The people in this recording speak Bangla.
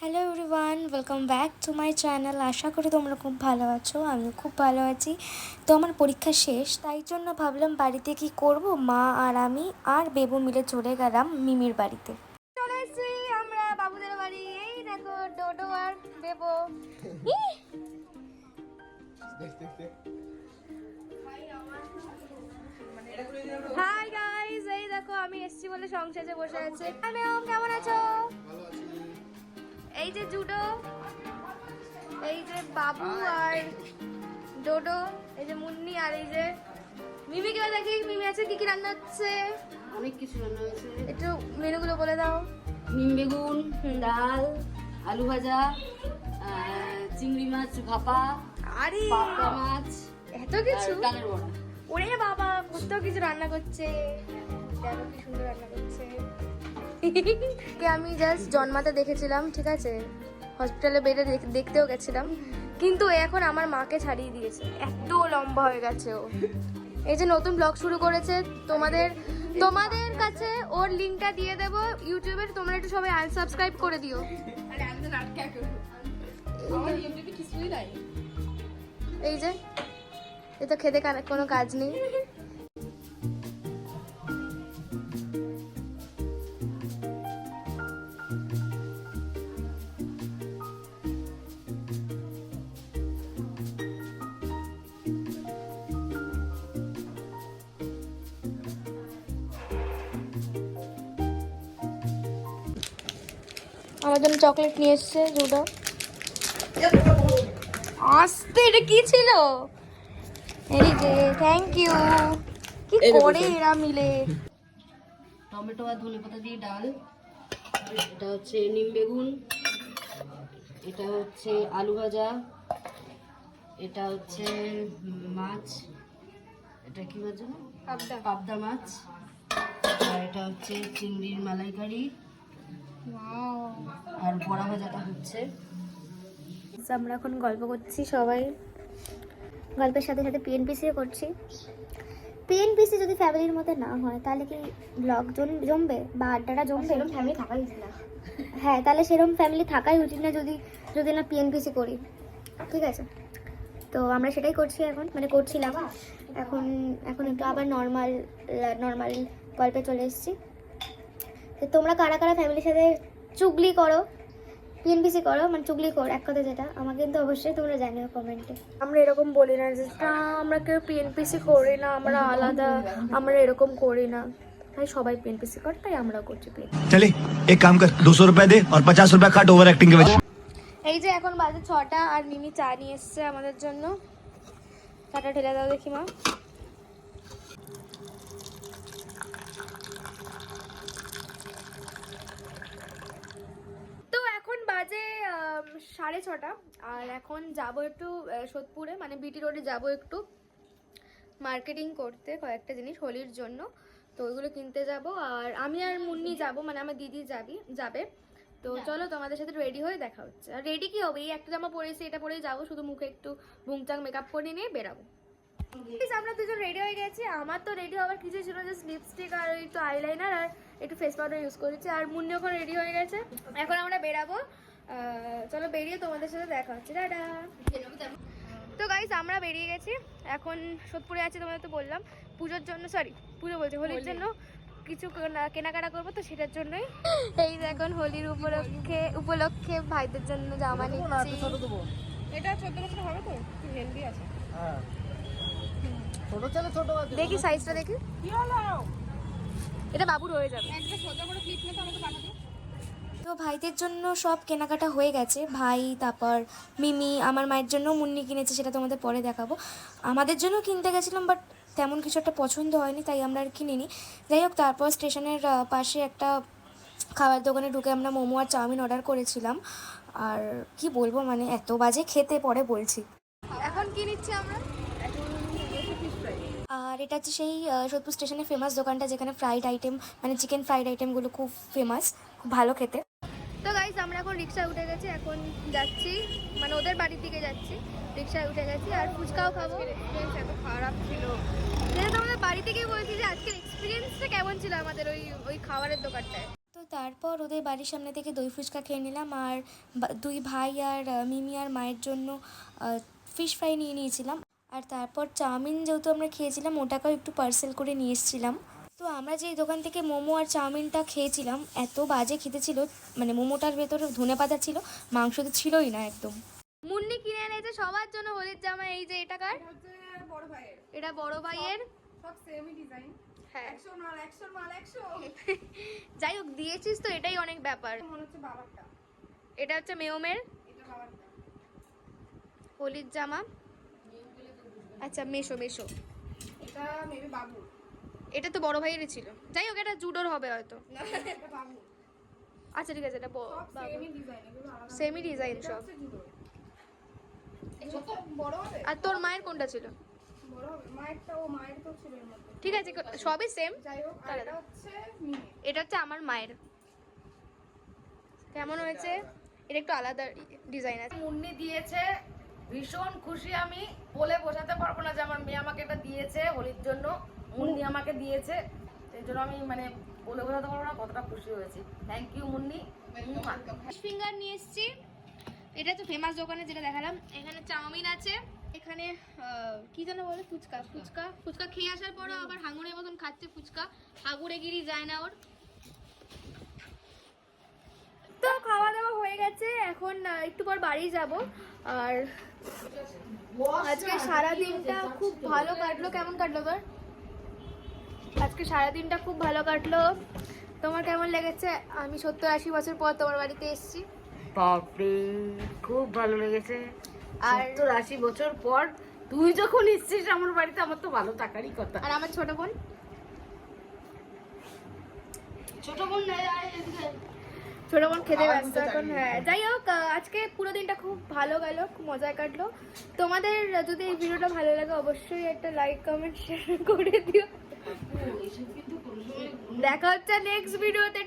Hello everyone, welcome back to my channel. আশা করি তোমরা খুব ভালো আছো। আমি খুব ভালো আছি। তো আমার পরীক্ষা শেষ, তাই জন্য ভাবলাম বাড়িতে কি করব। মা আর আমি আর বেবু মিলে চলে গেলাম মিমির বাড়িতে। চলে এসেছি আমরা বাবুদের বাড়ি। এই দেখো ডোডো আর বেবু। হাই গাইস, এই দেখো আমি এসেছি বলে সংসারে বসে আছে। ম্যাম কেমন আছো? এই যে জুডো, এই যে বাবু আর ডোডো, এই যে মুন্নি আর এই যে মিমি। কেউ দেখি মিমি আছে। কি কি রান্না হচ্ছে? অনেক কিছু রান্না হয়েছে। একটু মেনুগুলো বলে দাও। নিম বেগুন, ডাল, আলু ভাজা, চিংড়ি মাছ ভাপা, আরে পাবদা মাছ, এত কিছু! আর ডালের বড়া। ওরে বাবা, কত কিছু রান্না করছে। দেখো কি সুন্দর রান্না করছে। কে আমি জাস্ট জন্মাতে দেখেছিলাম, ঠিক আছে, হসপিটালে বেডে দেখতেও গেছিলাম, কিন্তু এখন আমার মাকে ছাড়িয়ে দিয়েছে। এত লম্বা হয়ে গেছে ও। এই যে নতুন ব্লগ শুরু করেছে, তোমাদের কাছে ওর লিংকটা দিয়ে দেবো ইউটিউবের। তোমরা একটু সবাই আনসাবস্ক্রাইব করে দিও। এই যে এ তো খেতে কোনো কাজ নেই। আমার জন্য চকলেট নিয়ে এসছে জুডো। আস্তে, এটা কি ছিল? এই যে থ্যাংক ইউ। কি করে এরা মিলে? টমেটো আর ধনেপাতা দিয়ে ডাল, এটা হচ্ছে নিম বেগুন, এটা হচ্ছে আলু ভাজা, এটা হচ্ছে মাছ, এটা কি মাছ জানো? পাবদা মাছ, আর এটা হচ্ছে চিংড়ির মালাইকারি, আর বড়া ভাজাটা হচ্ছে। আমরা এখন গল্প করছি সবাই, গল্পের সাথে সাথে পিএনপিসিও করছি। পিএনপিসি যদি ফ্যামিলির মধ্যে না হয় তাহলে কি ব্লগ জমবে বা আড্ডাটা জমবে? ফ্যামিলি থাকাই উচিত না। হ্যাঁ, তাহলে সেরকম ফ্যামিলি থাকাই উচিত না যদি না পিএনপিসি করি, ঠিক আছে? তো আমরা সেটাই করছি এখন, মানে করছিলাম। এখন একটু আবার নর্মাল গল্পে চলে এসেছি। তো তোমরা কারা কারা ফ্যামিলির সাথে চুগলি করো, পিএনপিসি করো, মানে চুগলি কর এক কথা যেটা, আমাকে কিন্তু অবশ্যই তোমরা জানিও কমেন্টে। আমরা এরকম বলি না যে আমরা কেউ পিএনপিসি করি না, আমরা আলাদা, আমরা এরকম করি না। তাই সবাই পিএনপিসি করে, তাই আমরাও করছি পিএনপিসি। चले एक काम कर 200 रुपए दे और 50 रुपए काट ओवर एक्टिंग के वजह। এই যে এখন বাজে 6টা আর মিমি চা নিয়ে এসছে আমাদের জন্য। চাটা ঢেলে দাও দেখি মা। তো এখন বাজে 6:30, আর এখন যাব একটু সোদপুরে, মানে বিটি রোডে যাব একটু মার্কেটিং করতে, কয়েকটা জিনিস হোলির জন্য। তো ওইগুলো কিনতে যাব, আর আমি আর মুন্নি যাব, মানে আমার দিদি যাবে। তো চলো তোমাদের সাথে রেডি হয়ে দেখা হচ্ছে। আর রেডি কি হবে, এই একটা জামা পরেছি, এটা পরেই যাবো, শুধু মুখে একটু ভুংচাং মেকআপ করে নিয়ে বেরাবো। আমরা দুজন রেডি হয়ে গেছি। আমার তো রেডি হওয়ার কিছু ছিল, জাস্ট লিপস্টিক আর একটু আইলাইনার আর একটু ফেস পাউডার ইউজ করেছি। আর মুন্নি এখন রেডি হয়ে গেছে, এখন আমরা বেরাবো। চলো বেরিয়ে তোমাদের সাথে দেখা হচ্ছে। টাটা। তো গাইস আমরা বেরিয়ে গেছি, এখন সোদপুরে আছি, তোমাদের তো বললাম। পুজোর জন্য, পুজো বলছি, হোলির জন্য কিছু কেনাকাটা করবো, তো সেটার জন্যই এই যে এখন হোলির উপলক্ষে ভাইদের জন্য জামা নিচ্ছি। এটা 14 বছর হবে তো, খুব হেলদি আছে। হ্যাঁ, ছোট চলে ছোট আছে। দেখি সাইজটা দেখি, কি হলো? এটা বাবুর হয়ে যাবে। একটা সোজা করে ক্লিপ নিতে আমাকে পাঠাবো। তো ভাইদের জন্য সব কেনাকাটা হয়ে গেছে। ভাই, তারপর মিমি, আমার মায়ের জন্য মুন্নি কিনেছে, সেটা তোমাদের পরে দেখাবো। আমাদের জন্য কিনতে গেছিলাম, বাট তেমন কিছু একটা পছন্দ হয়নি, তাই আমরা আর কিনিনি। যাই হোক, তারপর স্টেশনের পাশে একটা খাবার দোকানে ঢুকে আমরা মোমো আর চাউমিন অর্ডার করেছিলাম। আর কি বলবো, মানে এত বাজে খেতে, পরে বলছি। এখন কি নিচ্ছি আমরা? আর এটা হচ্ছে সেই সোদপুর স্টেশনের ফেমাস দোকানটা, যেখানে ফ্রাইড আইটেম, মানে চিকেন ফ্রাইড আইটেমগুলো খুব ফেমাস, খুব ভালো খেতে। তো গাইস আমরা এখন রিক্সায় উঠে গেছি, এখন যাচ্ছি, মানে ওদের বাড়ির দিকে যাচ্ছি। রিক্সায় উঠে গেছি, আর ফুচকাও খাবো। এক্সপিরিয়েন্স এত খারাপ ছিল, যেহেতু আমাদের বাড়ি থেকেই বলছি যে আজকের এক্সপিরিয়েন্সটা কেমন ছিল আমাদের ওই খাবারের দোকানটায়। তো তারপর ওদের বাড়ির সামনে থেকে দই ফুচকা খেয়ে নিলাম, আর দুই ভাই আর মিমি আর মায়ের জন্য ফিশ ফ্রাই নিয়ে নিয়েছিলাম। আর তারপর চাউমিন যেহেতু আমরা খেয়েছিলাম, ওটাকেও একটু পার্সেল করে নিয়ে এসেছিলাম। তো আমরা যে দোকান থেকে মোমো আর চাউমিনটা খেয়েছিলাম, এত বাজে খেতে ছিল, মানে মোমোটার ভেতরে ধনেপাতা ছিল, মাংস তো ছিলই না একদম। মুন্নি কিনে এনেছে সবার জন্য হোলির জামা। এই যে এটা কার? বড় ভাইয়ের। এটা বড় ভাইয়ের। সব সেমই ডিজাইন। হ্যাঁ 100 মাল 100 মাল 100। যাই হোক, দিয়েছিস তো, এটাই অনেক ব্যাপার। মনে হচ্ছে বাবারটা। এটা হচ্ছে মেয়মের এটা বাবারটা। হোলির জামা। আচ্ছা মেশো মেশো। এটা মেবি বাবু। এটা তো বড় ভাইয়েরই ছিল। যাই হোক, এটা জুডোর হবে হয়তো। না এটা বাবু। আচ্ছা ঠিক আছে, এটা সব সেমই ডিজাইন, এগুলো আলাদা। সেমি ডিজাইন এটা সব। হচ্ছে জুডো। ছোট বড় হবে? আর তোর মায়ের কোনটা ছিল? বড় হবে। মায়েরটা ও মায়ের তো ছিল এর মধ্যে। ঠিক আছে, সবই সেম। যাই হোক, আর এটা হচ্ছে মিনি। এটা হচ্ছে আমার মায়ের। কেমন হয়েছে? এটা একটু আলাদা ডিজাইন আছে। মুন্নি দিয়েছে, ভীষণ খুশি আমি, বলে বোঝাতে পারবো না যে আমার মেয়ে আমাকে এটা দিয়েছে হোলির জন্য। মুন্নি আমাকে দিয়েছে, এই জন্য আমি মানে বলে বোঝাতে পারবো না কতটা খুশি হয়েছি। Thank you Munni. Fish finger নিয়ে এসেছি। এটা তো ফেমাস দোকানে যেটা দেখালাম। এখানে চাউমিন আছে, এখানে কি যেন বলে, ফুচকা। ফুচকা ফুচকা খেয়ে আসার পরও আবার হাঙুরের মতন খাচ্ছে ফুচকা। হাঙুরে গিরি যায় না ওর। তো খাওয়া দাওয়া হয়ে গেছে, এখন একটু পর বাড়ি যাব। আর আজকে সারা দিনটা খুব ভালো কাটলো। কেমন কাটলো তোর? আজকে সারা দিনটা খুব ভালো কাটলো। তোমার কেমন লেগেছে? আমি 70-80 বছর পর তোমার বাড়িতে এসেছি। বাপরে, খুব ভালো লেগেছে। আর 70-80 বছর পর তুই যখন এসেছিস আমার বাড়িতে, আমার তো ভালো থাকারই কথা। আর আমার ছোট বোন, ছোট বোন ছোট বোন খেতে ব্যস্ত এখন। হ্যাঁ, যাই হোক, আজকে পুরো দিনটা খুব ভালো গেল, খুব মজায় কাটলো। তোমাদের যদি এই ভিডিওটা ভালো লাগে, অবশ্যই একটা লাইক কমেন্ট শেয়ার করে দিও। দেখা হচ্ছে নেক্সট ভিডিওতে।